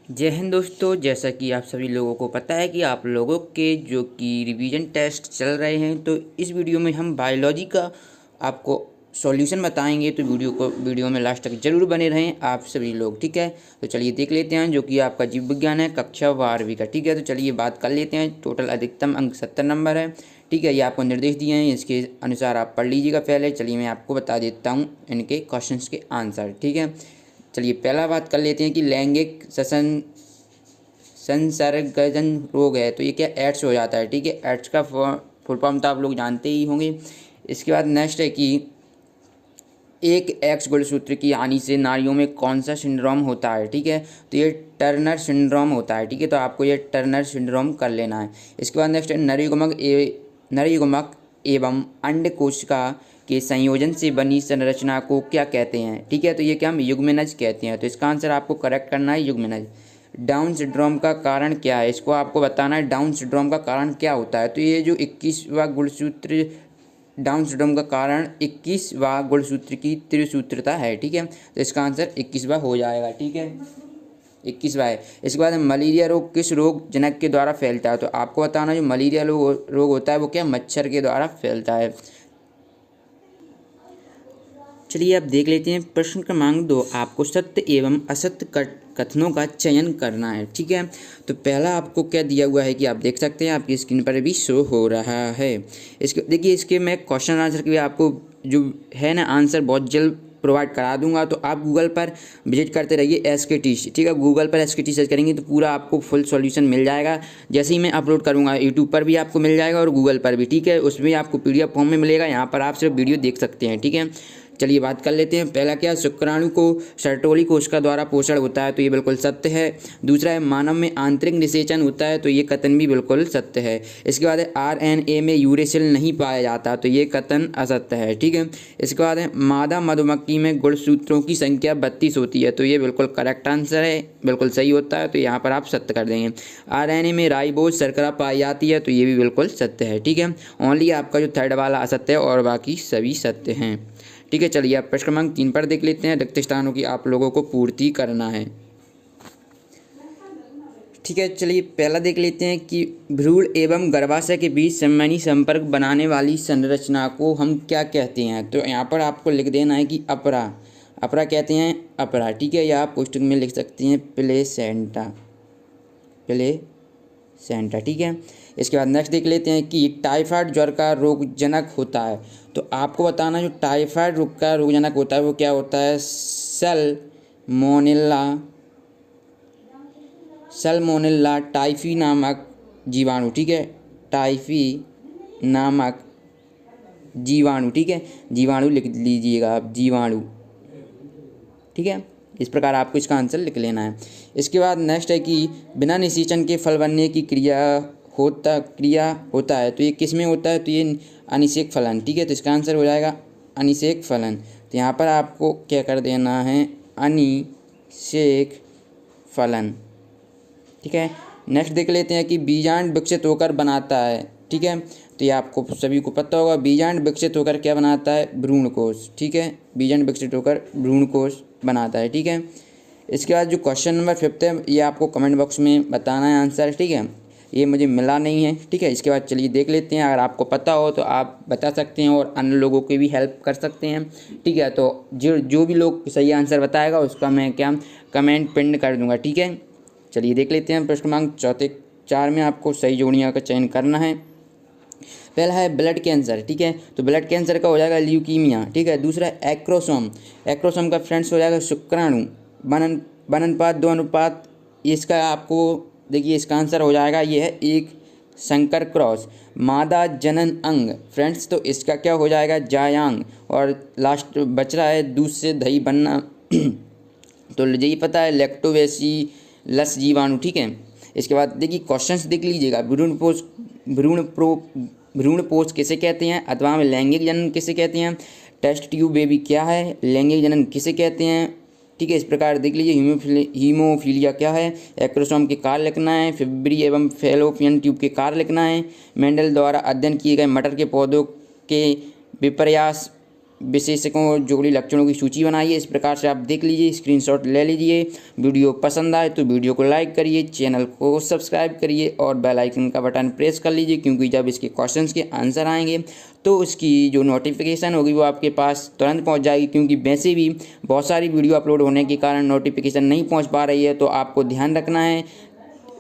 जय हिंद दोस्तों। जैसा कि आप सभी लोगों को पता है कि आप लोगों के जो कि रिवीजन टेस्ट चल रहे हैं, तो इस वीडियो में हम बायोलॉजी का आपको सॉल्यूशन बताएंगे। तो वीडियो में लास्ट तक जरूर बने रहें आप सभी लोग, ठीक है। तो चलिए देख लेते हैं, जो कि आपका जीव विज्ञान है कक्षा 12वीं का, ठीक है। तो चलिए बात कर लेते हैं। टोटल अधिकतम अंक 70 नंबर है, ठीक है। ये आपको निर्देश दिए हैं, इसके अनुसार आप पढ़ लीजिएगा। पहले चलिए मैं आपको बता देता हूँ इनके क्वेश्चन के आंसर, ठीक है। चलिए पहला बात कर लेते हैं कि लैंगिक संसर्गजन रोग है, तो ये क्या एड्स हो जाता है, ठीक है। एड्स का फुल फॉर्म तो आप लोग जानते ही होंगे। इसके बाद नेक्स्ट है कि एक एक्स गुणसूत्र की हानि से नारियों में कौन सा सिंड्रोम होता है, ठीक है। तो ये टर्नर सिंड्रोम होता है, ठीक है। तो आपको ये टर्नर सिंड्रोम कर लेना है। इसके बाद नेक्स्ट है नरयुग्मक एवं अंडकोशिका के संयोजन से बनी संरचना को क्या कहते हैं, ठीक है। तो ये क्या हम युग्मनज कहते हैं। तो इसका आंसर आपको करेक्ट करना है युग्मनज। डाउन सिंड्रोम का कारण क्या है, इसको आपको बताना है। डाउन सिंड्रोम का कारण क्या होता है, तो ये जो 21वां गुणसूत्र, डाउन सिंड्रोम का कारण 21वां गुणसूत्र की त्रिसूत्रता है, ठीक है। तो इसका आंसर 21वां हो जाएगा, ठीक है। 21वां है। इसके बाद मलेरिया रोग किस रोग जनक के द्वारा फैलता है, तो आपको बताना जो मलेरिया रोग होता है वो क्या मच्छर के द्वारा फैलता है। चलिए अब देख लेते हैं प्रश्न क्रमांक 2। आपको सत्य एवं असत्य कथनों का चयन करना है, ठीक है। तो पहला आपको क्या दिया हुआ है कि आप देख सकते हैं, आपकी स्क्रीन पर भी शो हो रहा है। इसके देखिए, इसके मैं क्वेश्चन आंसर के भी आपको जो है ना आंसर बहुत जल्द प्रोवाइड करा दूंगा। तो आप गूगल पर विजिट करते रहिए SKT, ठीक है। गूगल पर SKT सर्च करेंगे तो पूरा आपको फुल सॉल्यूशन मिल जाएगा। जैसे ही मैं अपलोड करूंगा यूट्यूब पर भी आपको मिल जाएगा और गूगल पर भी, ठीक है। उसमें आपको PDF फॉर्म में मिलेगा, यहाँ पर आप सिर्फ वीडियो देख सकते हैं, ठीक है। चलिए बात कर लेते हैं। पहला क्या, शुक्राणु को सर्टोली कोशिका द्वारा पोषण होता है, तो ये बिल्कुल सत्य है। दूसरा है मानव में आंतरिक निषेचन होता है, तो ये कथन भी बिल्कुल सत्य है। इसके बाद है RNA में यूरेसिल नहीं पाया जाता, तो ये कथन असत्य है, ठीक है। इसके बाद है मादा मधुमक्खी में गुणसूत्रों की संख्या 32 होती है, तो ये बिल्कुल करेक्ट आंसर है, बिल्कुल सही होता है। तो यहाँ पर आप सत्य कर देंगे। RNA में राइबोज शर्करा पाई जाती है, तो ये भी बिल्कुल सत्य है, ठीक है। ओनली आपका जो थर्ड वाला असत्य है और बाकी सभी सत्य हैं, ठीक है। चलिए आप प्रश्न क्रमांक 3 पर देख लेते हैं। रिक्त स्थानों की आप लोगों को पूर्ति करना है, ठीक है। चलिए पहला देख लेते हैं कि भ्रूण एवं गर्भाशय के बीच संवहनी संपर्क बनाने वाली संरचना को हम क्या कहते हैं। तो यहाँ पर आपको लिख देना है कि अपरा, अपरा कहते हैं अपरा, ठीक है। या आप पुस्तक में लिख सकते हैं प्लेसेंटा, प्लेसेंटा, ठीक है। इसके बाद नेक्स्ट देख लेते हैं कि टाइफाइड ज्वर का रोगजनक होता है। तो आपको बताना जो टाइफाइड रोग का रोगजनक होता है वो क्या होता है। सल्मोनेला टाइफी नामक जीवाणु, ठीक है। टाइफी नामक जीवाणु, ठीक है। जीवाणु लिख लीजिएगा आप, जीवाणु, ठीक है। इस प्रकार आपको इसका आंसर लिख लेना है। इसके बाद नेक्स्ट है कि बिना निषेचन के फल बनने की क्रिया होता है, तो ये किस में होता है, तो ये अनिषेक फलन, ठीक है। तो इसका आंसर हो जाएगा अनिषेक फलन। तो यहाँ पर आपको क्या कर देना है, अनिषेक फलन, ठीक है। नेक्स्ट देख लेते हैं कि बीजांड विकसित होकर बनाता है, ठीक है। तो ये आपको सभी को पता होगा, बीजांड विकसित होकर क्या बनाता है, भ्रूणकोश, ठीक है। बीजांड विकसित होकर भ्रूणकोश बनाता है, ठीक है। इसके बाद जो क्वेश्चन नंबर 5 है, ये आपको कमेंट बॉक्स में बताना है आंसर, ठीक है। ये मुझे मिला नहीं है, ठीक है। इसके बाद चलिए देख लेते हैं, अगर आपको पता हो तो आप बता सकते हैं और अन्य लोगों की भी हेल्प कर सकते हैं, ठीक है। तो जो भी लोग सही आंसर बताएगा उसका मैं क्या कमेंट पिन कर दूंगा, ठीक है। चलिए देख लेते हैं प्रश्न क्रमांक 4 में आपको सही जोड़ियों का चयन करना है। पहला है ब्लड कैंसर, ठीक है। तो ब्लड कैंसर का हो जाएगा ल्यूकीमिया, ठीक है। दूसरा है एक्रोसोम, एक्रोसोम का फ्रेंड्स हो जाएगा शुक्राणु, बननपात 2 अनुपात। इसका आपको देखिए इसका आंसर हो जाएगा, ये है एक संकर क्रॉस। मादा जनन अंग फ्रेंड्स, तो इसका क्या हो जाएगा, जायांग। और लास्ट बच रहा है दूध से दही बनना तो यही पता है लैक्टोबैसिलस जीवाणु, ठीक है। इसके बाद देखिए क्वेश्चंस देख लीजिएगा। भ्रूणपोष किसे कहते हैं, अथवा में लैंगिक जनन किसे कहते हैं, टेस्ट ट्यूब बेबी क्या है, लैंगिक जनन किसे कहते हैं, ठीक है। इस प्रकार देख लीजिए। हीमोफीलिया क्या है, एक्रोसोम के कार्य लिखना है, फिब्री एवं फैलोपियन ट्यूब के कार्य लिखना है, मेंडल द्वारा अध्ययन किए गए मटर के पौधों के विपर्यास विशेषकों जोड़ी लक्षणों की सूची बनाई है। इस प्रकार से आप देख लीजिए, स्क्रीनशॉट ले लीजिए। वीडियो पसंद आए तो वीडियो को लाइक करिए, चैनल को सब्सक्राइब करिए और बेल आइकन का बटन प्रेस कर लीजिए, क्योंकि जब इसके क्वेश्चंस के आंसर आएंगे तो उसकी जो नोटिफिकेशन होगी वो आपके पास तुरंत पहुंच जाएगी। क्योंकि वैसे भी बहुत सारी वीडियो अपलोड होने के कारण नोटिफिकेशन नहीं पहुंच पा रही है, तो आपको ध्यान रखना है,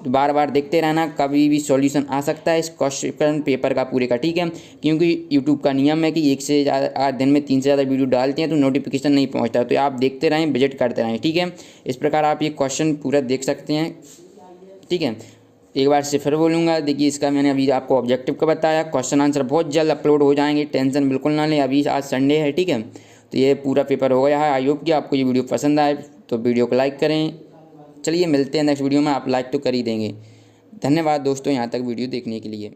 बार बार देखते रहना, कभी भी सॉल्यूशन आ सकता है इस क्वेश्चन पेपर का पूरे का, ठीक है। क्योंकि यूट्यूब का नियम है कि एक से ज़्यादा दिन में 3 से ज़्यादा वीडियो डालते हैं तो नोटिफिकेशन नहीं पहुंचता, तो आप देखते रहें, विजिट करते रहें, ठीक है। इस प्रकार आप ये क्वेश्चन पूरा देख सकते हैं, ठीक है। एक बार से फिर बोलूँगा, देखिए इसका मैंने अभी आपको ऑब्जेक्टिव का बताया, क्वेश्चन आंसर बहुत जल्द अपलोड हो जाएंगे, टेंशन बिल्कुल ना लें। अभी आज संडे है, ठीक है, तो ये पूरा पेपर हो गया है। आई होप कि आपको ये वीडियो पसंद आए, तो वीडियो को लाइक करें। चलिए मिलते हैं नेक्स्ट वीडियो में, आप लाइक तो कर ही देंगे। धन्यवाद दोस्तों यहाँ तक वीडियो देखने के लिए।